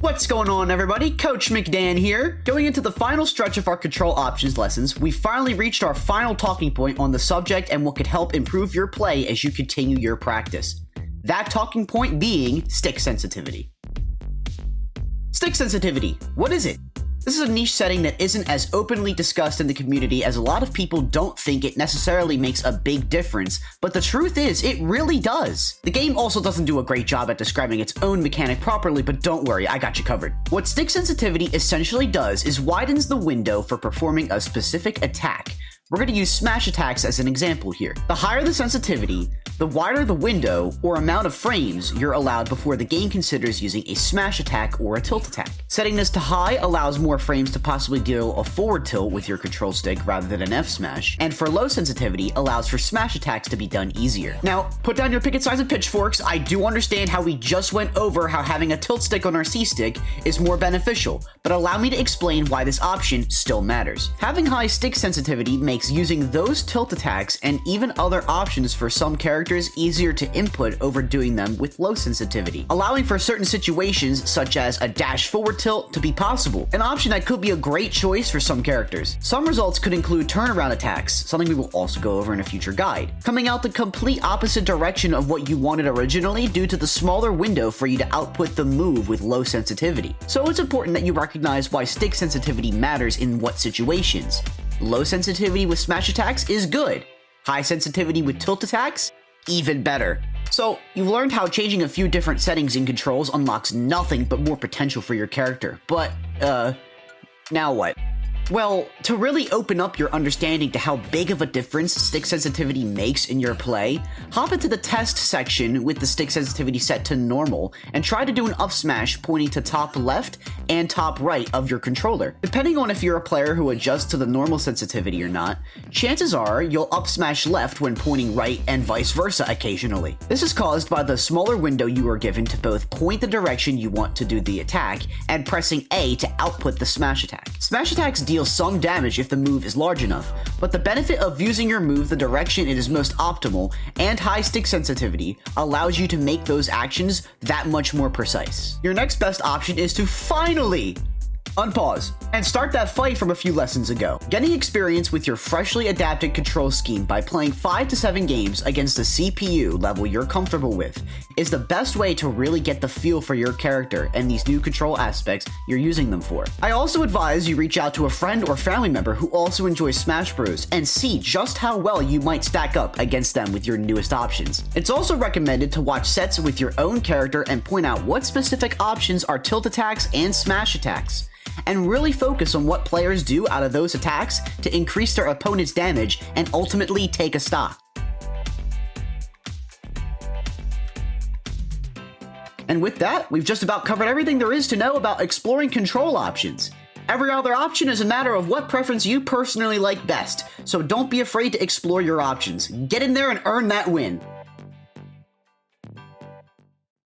What's going on, everybody? Coach MccDann here. Going into the final stretch of our control options lessons, we finally reached our final talking point on the subject and what could help improve your play as you continue your practice. That talking point being stick sensitivity. Stick sensitivity, what is it? This is a niche setting that isn't as openly discussed in the community, as a lot of people don't think it necessarily makes a big difference, but the truth is, it really does. The game also doesn't do a great job at describing its own mechanic properly, but don't worry, I got you covered. What stick sensitivity essentially does is widens the window for performing a specific attack. We're going to use smash attacks as an example here. The higher the sensitivity, the wider the window or amount of frames you're allowed before the game considers using a smash attack or a tilt attack. Setting this to high allows more frames to possibly deal a forward tilt with your control stick rather than an F smash, and for low sensitivity allows for smash attacks to be done easier. Now, put down your picket signs and pitchforks. I do understand how we just went over how having a tilt stick on our C stick is more beneficial, but allow me to explain why this option still matters. Having high stick sensitivity makes using those tilt attacks and even other options for some characters easier to input over doing them with low sensitivity, allowing for certain situations such as a dash forward tilt to be possible, an option that could be a great choice for some characters. Some results could include turnaround attacks, something we will also go over in a future guide, coming out the complete opposite direction of what you wanted originally due to the smaller window for you to output the move with low sensitivity. So it's important that you recognize why stick sensitivity matters in what situations. Low sensitivity with smash attacks is good. High sensitivity with tilt attacks, even better. So, you've learned how changing a few different settings in controls unlocks nothing but more potential for your character. But, now what? Well, to really open up your understanding to how big of a difference stick sensitivity makes in your play, hop into the test section with the stick sensitivity set to normal and try to do an up smash pointing to top left and top right of your controller. Depending on if you're a player who adjusts to the normal sensitivity or not, chances are you'll up smash left when pointing right and vice versa occasionally. This is caused by the smaller window you are given to both point the direction you want to do the attack and pressing A to output the smash attack. Smash attacks deal some damage if the move is large enough, but the benefit of using your move the direction it is most optimal and high stick sensitivity allows you to make those actions that much more precise. Your next best option is to finally unpause and start that fight from a few lessons ago. Getting experience with your freshly adapted control scheme by playing 5 to 7 games against a CPU level you're comfortable with is the best way to really get the feel for your character and these new control aspects you're using them for. I also advise you reach out to a friend or family member who also enjoys Smash Bros and see just how well you might stack up against them with your newest options. It's also recommended to watch sets with your own character and point out what specific options are tilt attacks and smash attacks, and really focus on what players do out of those attacks to increase their opponent's damage and ultimately take a stock. And with that, we've just about covered everything there is to know about exploring control options. Every other option is a matter of what preference you personally like best, so don't be afraid to explore your options. Get in there and earn that win.